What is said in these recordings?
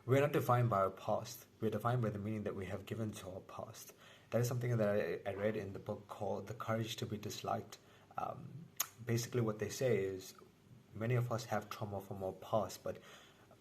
We're not defined by our past. We're defined by the meaning that we have given to our past. That is something that I read in the book called The Courage to be Disliked. Um, Basically, what they say is many of us have trauma from our past, but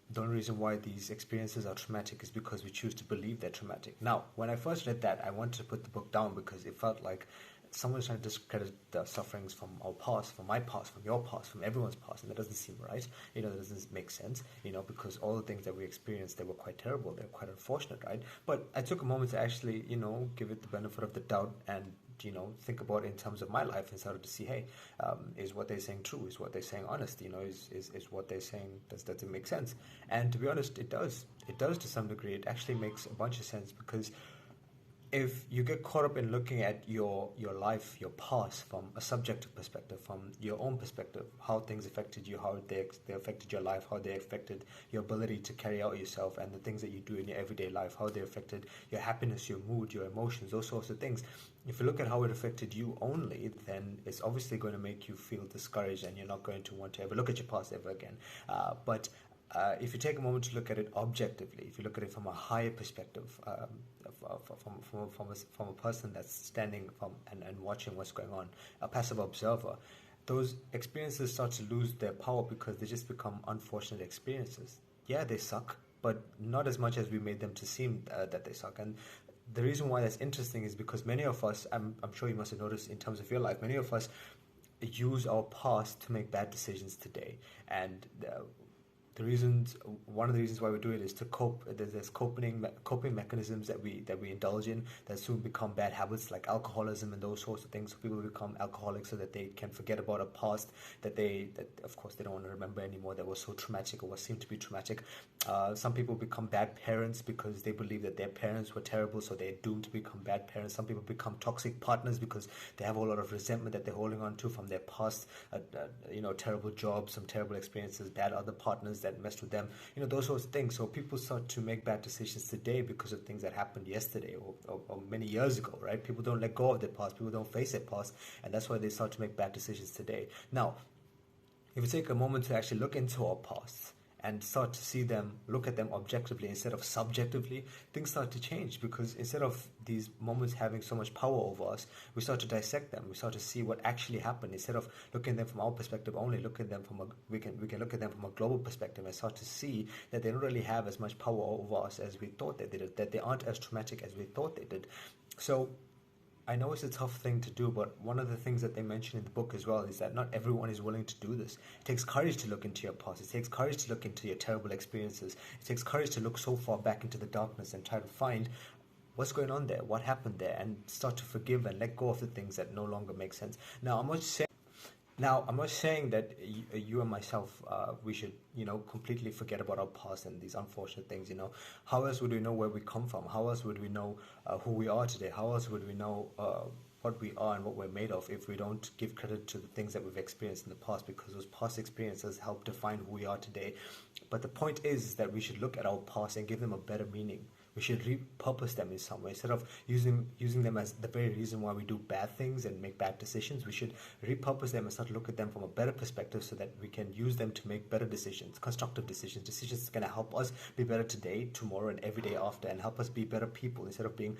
the only reason why these experiences are traumatic is because we choose to believe they're traumatic. Now, when I first read that, I wanted to put the book down because it felt like someone's trying to discredit the sufferings from our past, from my past, from your past, from everyone's past, and that doesn't seem right. That doesn't make sense. Because all the things that we experienced, they were quite terrible, they were quite unfortunate, right? But I took a moment to actually, give it the benefit of the doubt and think about it in terms of my life and started to see, hey, is what they're saying true? Is what they're saying honest? Is what they're saying, does it make sense? And to be honest, it does. It does to some degree. It actually makes a bunch of sense because if you get caught up in looking at your life, your past, from a subjective perspective, from your own perspective, how things affected you, how they affected your life, how they affected your ability to carry out yourself, and the things that you do in your everyday life, how they affected your happiness, your mood, your emotions, those sorts of things. If you look at how it affected you only, then it's obviously going to make you feel discouraged, and you're not going to want to ever look at your past ever again. But if you take a moment to look at it objectively, if you look at it from a higher perspective, from a person that's standing and watching what's going on, a passive observer, those experiences start to lose their power because they just become unfortunate experiences. Yeah, they suck, but not as much as we made them to seem that they suck. And the reason why that's interesting is because many of us, I'm sure you must have noticed in terms of your life, many of us use our past to make bad decisions today. And one of the reasons why we do it is to cope. There's coping mechanisms that we indulge in that soon become bad habits, like alcoholism and those sorts of things. So people become alcoholics so that they can forget about a past that of course they don't want to remember anymore, that was so traumatic or what seemed to be traumatic. Some people become bad parents because they believe that their parents were terrible, so they're doomed to become bad parents. Some people become toxic partners because they have a lot of resentment that they're holding on to from their past, terrible jobs, some terrible experiences, bad other partners that messed with them, those sorts of things. So people start to make bad decisions today because of things that happened yesterday or many years ago, right? People don't let go of their past, people don't face their past, and that's why they start to make bad decisions today. Now, if we take a moment to actually look into our past and start to see them, look at them objectively instead of subjectively, things start to change, because instead of these moments having so much power over us, we start to dissect them. We start to see what actually happened. Instead of looking at them from our perspective only, we can look at them from a global perspective and start to see that they don't really have as much power over us as we thought they did, that they aren't as traumatic as we thought they did. So I know it's a tough thing to do, but one of the things that they mention in the book as well is that not everyone is willing to do this. It takes courage to look into your past. It takes courage to look into your terrible experiences. It takes courage to look so far back into the darkness and try to find what's going on there, what happened there, and start to forgive and let go of the things that no longer make sense. Now, I'm not saying that you and myself, we should, completely forget about our past and these unfortunate things. How else would we know where we come from? How else would we know who we are today? How else would we know what we are and what we're made of if we don't give credit to the things that we've experienced in the past? Because those past experiences help define who we are today. But the point is that we should look at our past and give them a better meaning. We should repurpose them in some way. Instead of using them as the very reason why we do bad things and make bad decisions, we should repurpose them and start to look at them from a better perspective so that we can use them to make better decisions, constructive decisions that's going to help us be better today, tomorrow, and every day after, and help us be better people. Instead of being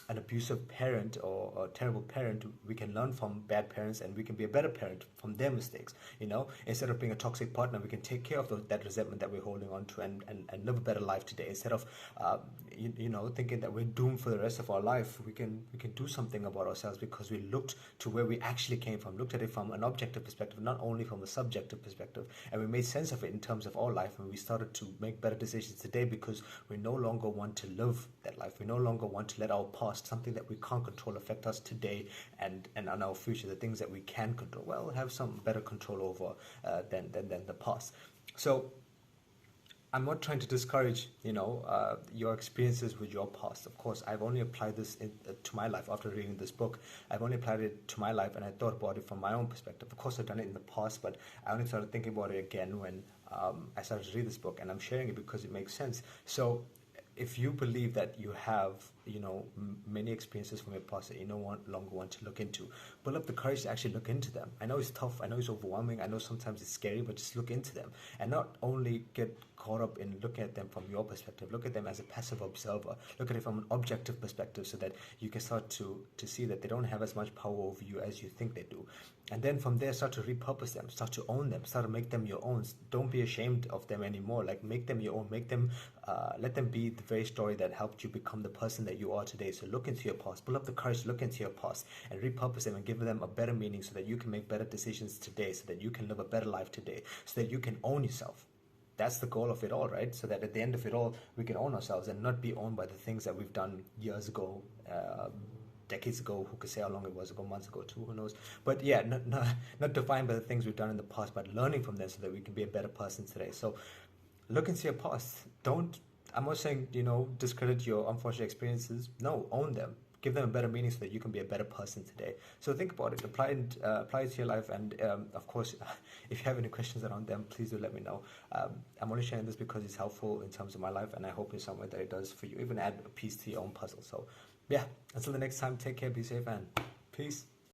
an abusive parent or a terrible parent, we can learn from bad parents and we can be a better parent from their mistakes. Instead of being a toxic partner, we can take care of that resentment that we're holding on to and live a better life today. Instead of thinking that we're doomed for the rest of our life, we can do something about ourselves because we looked to where we actually came from, looked at it from an objective perspective, not only from a subjective perspective, and we made sense of it in terms of our life, and we started to make better decisions today because we no longer want to live that life. We no longer want to let our past, something that we can't control, affect us today and on our future. The things that we can control, well, have some better control over than the past. So I'm not trying to discourage, your experiences with your past. Of course, I've only applied this to my life after reading this book. I've only applied it to my life, and I thought about it from my own perspective. Of course, I've done it in the past, but I only started thinking about it again when I started to read this book, and I'm sharing it because it makes sense. So if you believe that you have, many experiences from your past that you no longer want to look into, build up the courage to actually look into them. I know it's tough, I know it's overwhelming, I know sometimes it's scary, but just look into them and not only get caught up in looking at them from your perspective. Look at them as a passive observer. Look at it from an objective perspective, so that you can start to see that they don't have as much power over you as you think they do. And then from there, start to repurpose them, start to own them, start to make them your own. Don't be ashamed of them anymore. Like, make them your own, make them, let them be the very story that helped you become the person that you are today. So look into your past, pull up the courage, look into your past and repurpose them and give them a better meaning, so that you can make better decisions today, so that you can live a better life today, so that you can own yourself. That's the goal of it all, right? So that at the end of it all, we can own ourselves and not be owned by the things that we've done years ago, decades ago. Who could say how long it was ago, months ago too, who knows? But yeah, not defined by the things we've done in the past, but learning from them so that we can be a better person today. So look into your past. I'm not saying, discredit your unfortunate experiences. No, own them. Give them a better meaning so that you can be a better person today. So think about it, apply it to your life, and of course, if you have any questions around them, please do let me know. I'm only sharing this because it's helpful in terms of my life, and I hope in some way that it does for you, even add a piece to your own puzzle. So yeah, until the next time, take care, be safe, and peace.